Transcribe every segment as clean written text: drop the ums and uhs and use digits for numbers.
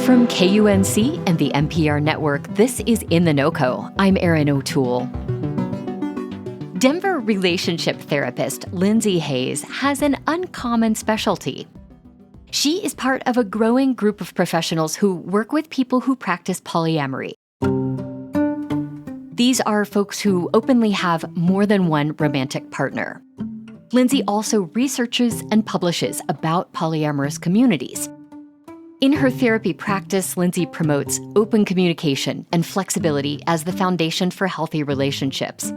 From KUNC and the NPR network, this is In The NoCo. I'm Erin O'Toole. Denver relationship therapist Lindsay Hayes has an uncommon specialty. She is part of a growing group of professionals who work with people who practice polyamory. These are folks who openly have more than one romantic partner. Lindsay also researches and publishes about polyamorous communities. In her therapy practice, Lindsay promotes open communication and flexibility as the foundation for healthy relationships.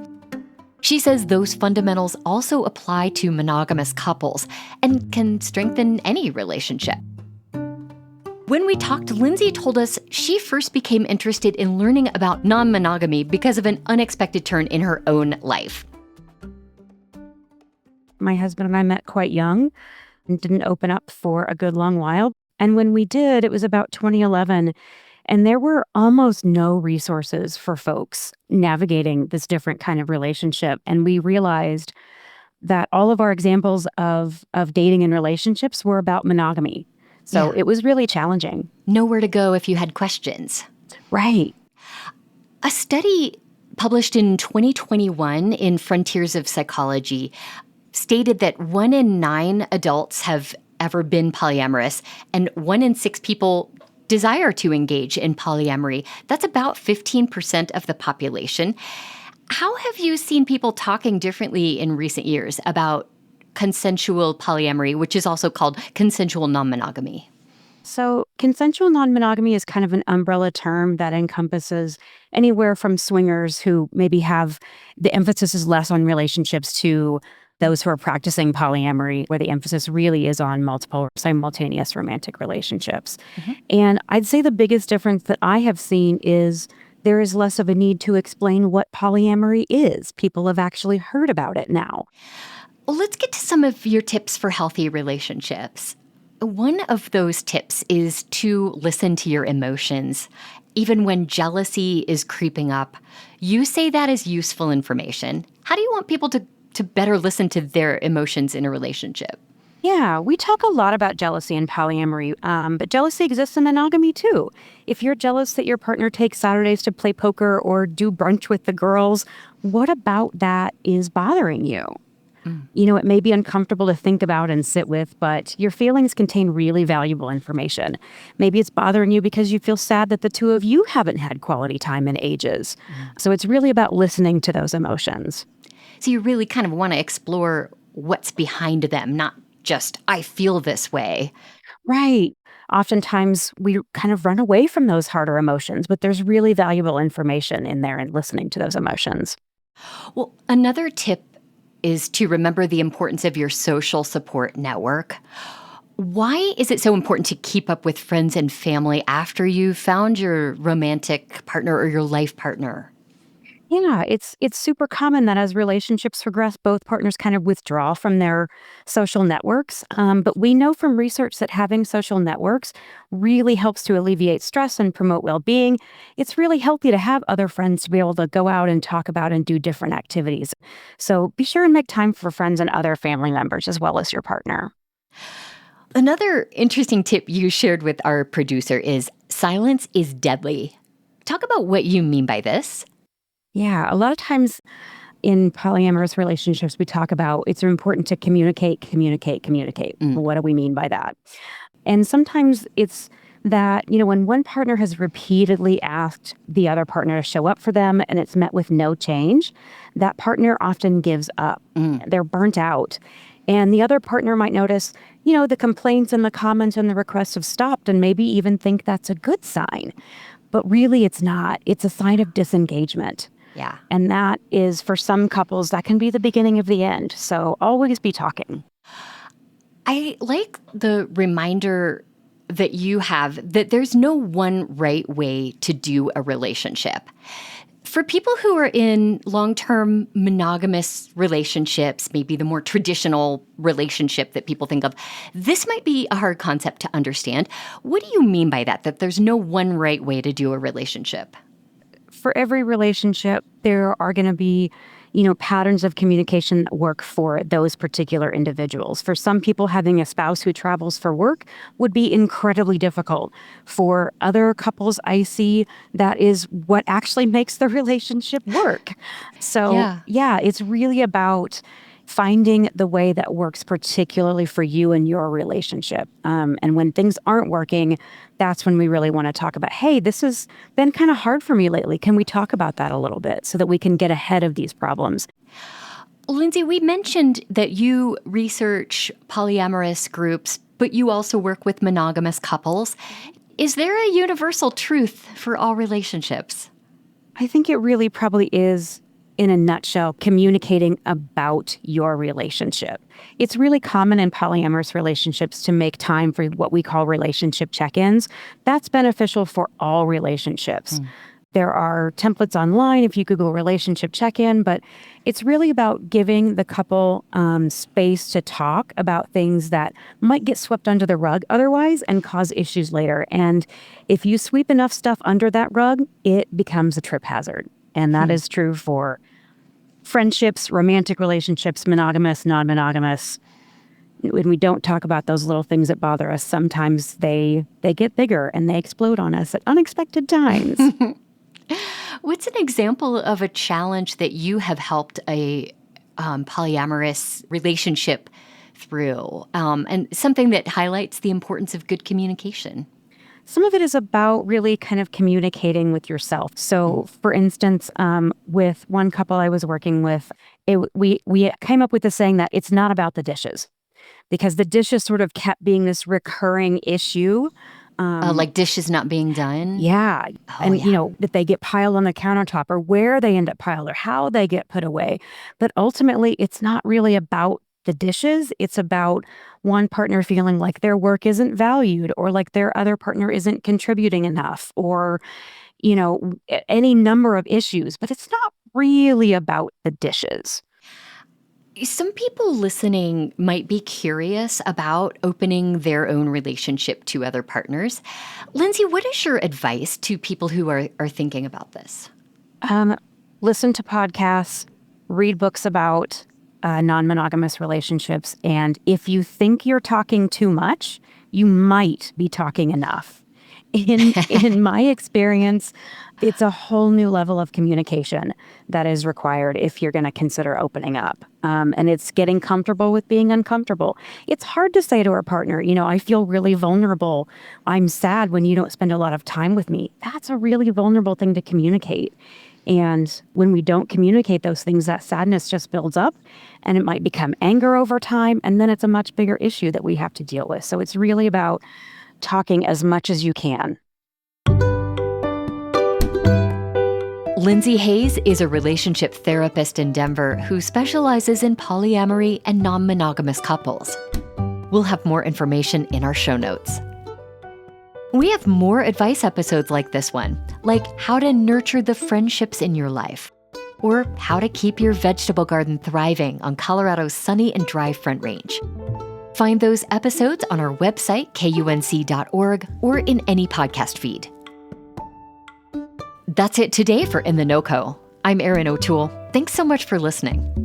She says those fundamentals also apply to monogamous couples and can strengthen any relationship. When we talked, Lindsay told us she first became interested in learning about non-monogamy because of an unexpected turn in her own life. My husband and I met quite young and didn't open up for a good long while. And when we did, it was about 2011, and there were almost no resources for folks navigating this different kind of relationship. And we realized that all of our examples of dating and relationships were about monogamy. So It was really challenging. Nowhere to go if you had questions. Right. A study published in 2021 in Frontiers of Psychology stated that 1 in 9 adults have ever been polyamorous, and 1 in 6 people desire to engage in polyamory. That's about 15% of the population. How have you seen people talking differently in recent years about consensual polyamory, which is also called consensual non-monogamy? So consensual non-monogamy is kind of an umbrella term that encompasses anywhere from swingers who maybe have the emphasis is less on relationships to those who are practicing polyamory, where the emphasis really is on multiple simultaneous romantic relationships. Mm-hmm. And I'd say the biggest difference that I have seen is there is less of a need to explain what polyamory is. People have actually heard about it now. Well, let's get to some of your tips for healthy relationships. One of those tips is to listen to your emotions. Even when jealousy is creeping up, you say that is useful information. How do you want people to better listen to their emotions in a relationship? Yeah, we talk a lot about jealousy in polyamory, but jealousy exists in monogamy too. If you're jealous that your partner takes Saturdays to play poker or do brunch with the girls, what about that is bothering you? You know, it may be uncomfortable to think about and sit with, but your feelings contain really valuable information. Maybe it's bothering you because you feel sad that the two of you haven't had quality time in ages. So it's really about listening to those emotions. So you really kind of want to explore what's behind them, not just, I feel this way. Right. Oftentimes, we kind of run away from those harder emotions, but there's really valuable information in there and listening to those emotions. Well, another tip is to remember the importance of your social support network. Why is it so important to keep up with friends and family after you've found your romantic partner or your life partner? Yeah, it's super common that as relationships progress, both partners kind of withdraw from their social networks. But we know from research that having social networks really helps to alleviate stress and promote well-being. It's really healthy to have other friends to be able to go out and talk about and do different activities. So be sure and make time for friends and other family members as well as your partner. Another interesting tip you shared with our producer is silence is deadly. Talk about what you mean by this. Yeah, a lot of times in polyamorous relationships, we talk about it's important to communicate. What do we mean by that? And sometimes it's that, when one partner has repeatedly asked the other partner to show up for them and it's met with no change, that partner often gives up. They're burnt out. And the other partner might notice, the complaints and the comments and the requests have stopped and maybe even think that's a good sign. But really, it's not. It's a sign of disengagement. Yeah. And that is, for some couples, that can be the beginning of the end. So always be talking. I like the reminder that you have that there's no one right way to do a relationship. For people who are in long-term monogamous relationships, maybe the more traditional relationship that people think of, this might be a hard concept to understand. What do you mean by that there's no one right way to do a relationship? For every relationship, there are going to be, patterns of communication that work for those particular individuals. For some people, having a spouse who travels for work would be incredibly difficult. For other couples I see, that is what actually makes the relationship work. So, yeah, it's really about finding the way that works particularly for you and your relationship. And when things aren't working, that's when we really want to talk about, hey, this has been kind of hard for me lately. Can we talk about that a little bit so that we can get ahead of these problems? Lindsay, we mentioned that you research polyamorous groups, but you also work with monogamous couples. Is there a universal truth for all relationships? I think it really probably is, in a nutshell, communicating about your relationship. It's really common in polyamorous relationships to make time for what we call relationship check-ins. That's beneficial for all relationships. There are templates online if you Google relationship check-in, but it's really about giving the couple space to talk about things that might get swept under the rug otherwise and cause issues later. And if you sweep enough stuff under that rug, it becomes a trip hazard. And that is true for friendships, romantic relationships, monogamous, non-monogamous. When we don't talk about those little things that bother us, sometimes they get bigger and they explode on us at unexpected times. What's an example of a challenge that you have helped a polyamorous relationship through, and something that highlights the importance of good communication? Some of it is about really kind of communicating with yourself. So, for instance, with one couple I was working with, we came up with the saying that it's not about the dishes, because the dishes sort of kept being this recurring issue. Like dishes not being done? Yeah. That they get piled on the countertop, or where they end up piled, or how they get put away. But ultimately, it's not really about the dishes. It's about one partner feeling like their work isn't valued, or like their other partner isn't contributing enough, or, any number of issues. But it's not really about the dishes. Some people listening might be curious about opening their own relationship to other partners. Lindsay, what is your advice to people who are thinking about this? Listen to podcasts, read books about non-monogamous relationships. And if you think you're talking too much, you might be talking enough. In my experience, it's a whole new level of communication that is required if you're going to consider opening up. And it's getting comfortable with being uncomfortable. It's hard to say to our partner, I feel really vulnerable. I'm sad when you don't spend a lot of time with me. That's a really vulnerable thing to communicate. And when we don't communicate those things, that sadness just builds up, and it might become anger over time. And then it's a much bigger issue that we have to deal with. So it's really about talking as much as you can. Lindsay Hayes is a relationship therapist in Denver who specializes in polyamory and non-monogamous couples. We'll have more information in our show notes. We have more advice episodes like this one, like how to nurture the friendships in your life, or how to keep your vegetable garden thriving on Colorado's sunny and dry Front Range. Find those episodes on our website, KUNC.org, or in any podcast feed. That's it today for In The NoCo. I'm Erin O'Toole. Thanks so much for listening.